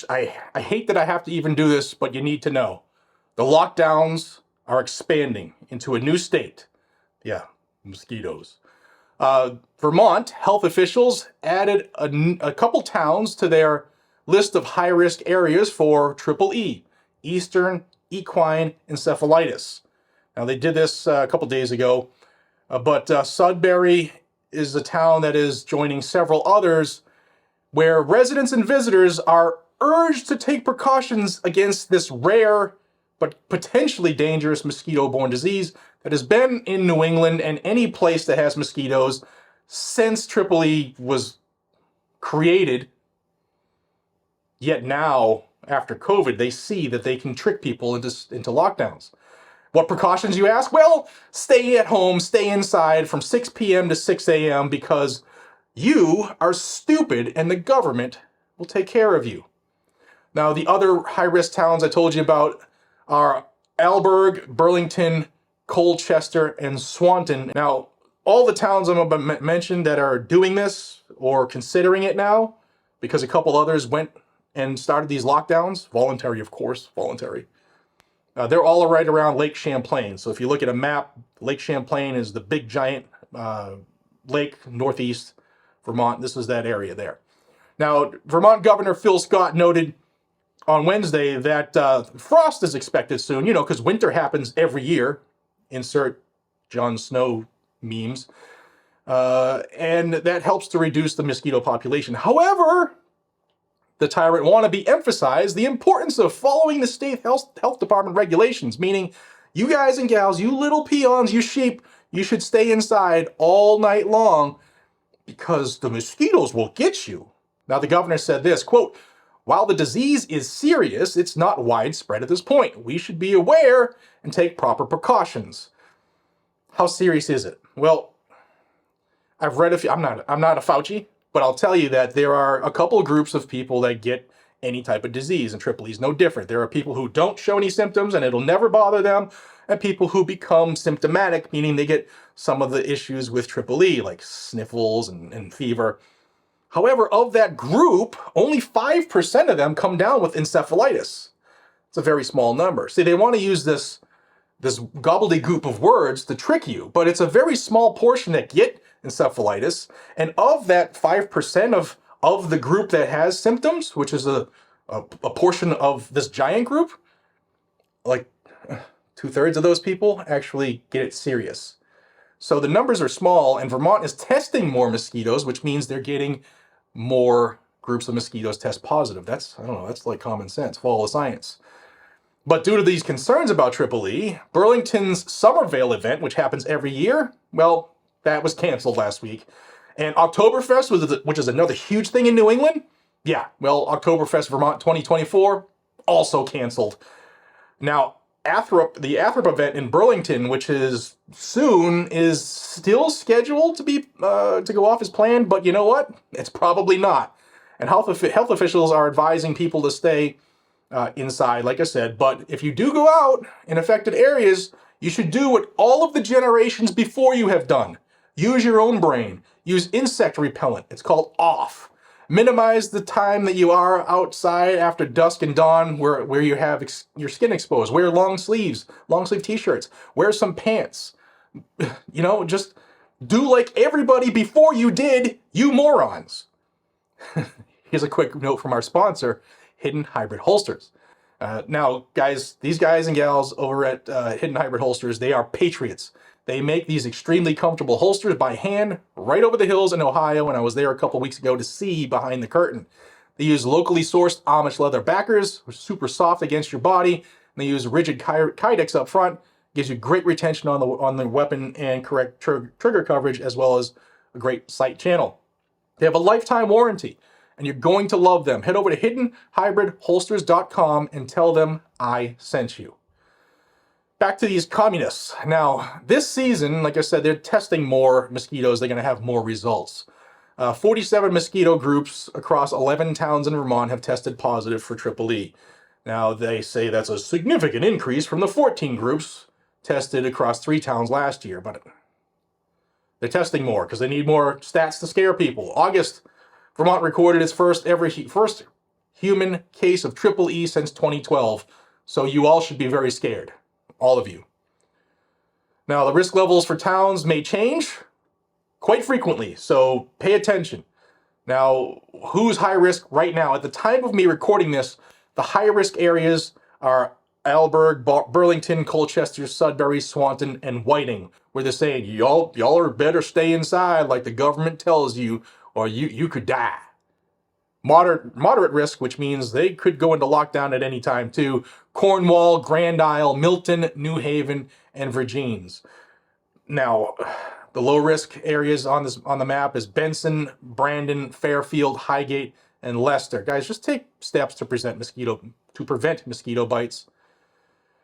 I hate that I have to even do this, but you need to know. The lockdowns are expanding into a new state. Yeah, mosquitoes. Vermont health officials added a couple towns to their list of high-risk areas for triple E, Eastern Equine Encephalitis. Now, they did this a couple days ago, but Sudbury is a town that is joining several others where residents and visitors are urged to take precautions against this rare but potentially dangerous mosquito-borne disease that has been in New England and any place that has mosquitoes since Triple E was created. Yet now, after COVID, they see that they can trick people into lockdowns. What precautions, you ask? Well, stay at home, stay inside from 6 p.m. to 6 a.m. because you are stupid and the government will take care of you. Now, the other high-risk towns I told you about are Alberg, Burlington, Colchester, and Swanton. Now, all the towns I'm about to mention that are doing this or considering it now, because a couple others went and started these lockdowns, voluntary, of course, voluntary. They're all right around Lake Champlain. So if you look at a map, Lake Champlain is the big giant lake northeast Vermont. This is that area there. Now, Vermont Governor Phil Scott noted on Wednesday that frost is expected soon, you know, because winter happens every year. Insert Jon Snow memes. And that helps to reduce the mosquito population. However, the tyrant wannabe emphasized the importance of following the state health department regulations, meaning you guys and gals, you little peons, you sheep, you should stay inside all night long because the mosquitoes will get you. Now, the governor said this, quote, "While the disease is serious, it's not widespread at this point. We should be aware and take proper precautions." How serious is it? Well, I've read a few, I'm not a Fauci, but I'll tell you that there are a couple of groups of people that get any type of disease, and Triple E is no different. There are people who don't show any symptoms and it'll never bother them, and people who become symptomatic, meaning they get some of the issues with Triple E, like sniffles and fever. However, of that group, only 5% of them come down with encephalitis. It's a very small number. See, they want to use this gobbledygook of words to trick you, but it's a very small portion that get encephalitis, and of that 5% of the group that has symptoms, which is a portion of this giant group, like 2/3 of those people actually get it serious. So the numbers are small, and Vermont is testing more mosquitoes, which means they're getting more groups of mosquitoes test positive. That's, I don't know, that's like common sense, follow the science. But due to these concerns about Triple E, Burlington's Somerville event, which happens every year, well, that was canceled last week. And Oktoberfest, which is another huge thing in New England, yeah, well, Oktoberfest Vermont 2024, also canceled. Now, the Athrop event in Burlington, which is soon, is still scheduled to be to go off as planned, but you know what? It's probably not. And health officials are advising people to stay inside, like I said. But if you do go out in affected areas, you should do what all of the generations before you have done. Use your own brain. Use insect repellent. It's called off. Minimize the time that you are outside after dusk and dawn where you have your skin exposed. Wear long sleeve t-shirts. Wear some pants. You know, just do like everybody before you did, you morons. Here's a quick note from our sponsor, Hidden Hybrid Holsters. Now, guys, these guys and gals over at Hidden Hybrid Holsters, they are patriots. They make these extremely comfortable holsters by hand right over the hills in Ohio, and I was there a couple weeks ago to see behind the curtain. They use locally sourced Amish leather backers, which are super soft against your body, and they use rigid kydex up front. Gives you great retention on the weapon and correct trigger coverage, as well as a great sight channel. They have a lifetime warranty, and you're going to love them. Head over to hiddenhybridholsters.com and tell them I sent you. Back to these communists. Now, this season, like I said, they're testing more mosquitoes. They're going to have more results. 47 mosquito groups across 11 towns in Vermont have tested positive for Triple E. Now, they say that's a significant increase from the 14 groups tested across 3 towns last year, but they're testing more because they need more stats to scare people. August, Vermont recorded its first human case of triple E since 2012. So you all should be very scared. All of you. Now, the risk levels for towns may change quite frequently, so pay attention. Now, who's high risk right now? At the time of me recording this, the high risk areas are Alberg, Burlington, Colchester, Sudbury, Swanton, and Whiting, where they're saying, y'all are better stay inside like the government tells you, or you could die. Moderate risk, which means they could go into lockdown at any time too. Cornwall, Grand Isle, Milton, New Haven, and Virgins. Now, the low risk areas on the map is Benson, Brandon, Fairfield, Highgate, and Leicester. Guys, just take steps to prevent mosquito bites.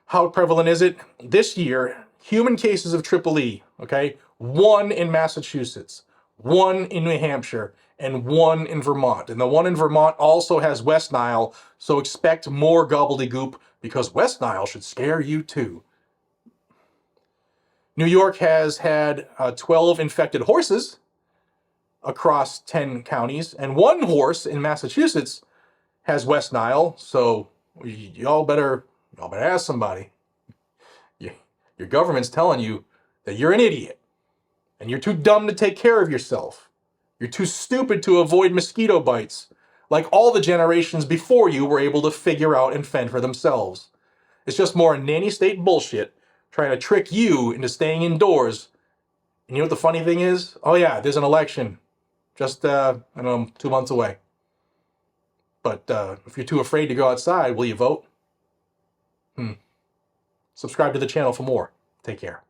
How prevalent is it? This year, human cases of triple E, okay? 1 in Massachusetts, 1 in New Hampshire, and 1 in Vermont. And the one in Vermont also has West Nile, so expect more gobbledygook because West Nile should scare you too. New York has had 12 infected horses across 10 counties, and 1 horse in Massachusetts has West Nile, so y'all better ask somebody. Your government's telling you that you're an idiot, and you're too dumb to take care of yourself. You're too stupid to avoid mosquito bites, like all the generations before you were able to figure out and fend for themselves. It's just more nanny state bullshit trying to trick you into staying indoors. And you know what the funny thing is? Oh yeah, there's an election just, I don't know, 2 months away. But if you're too afraid to go outside, will you vote? Subscribe to the channel for more. Take care.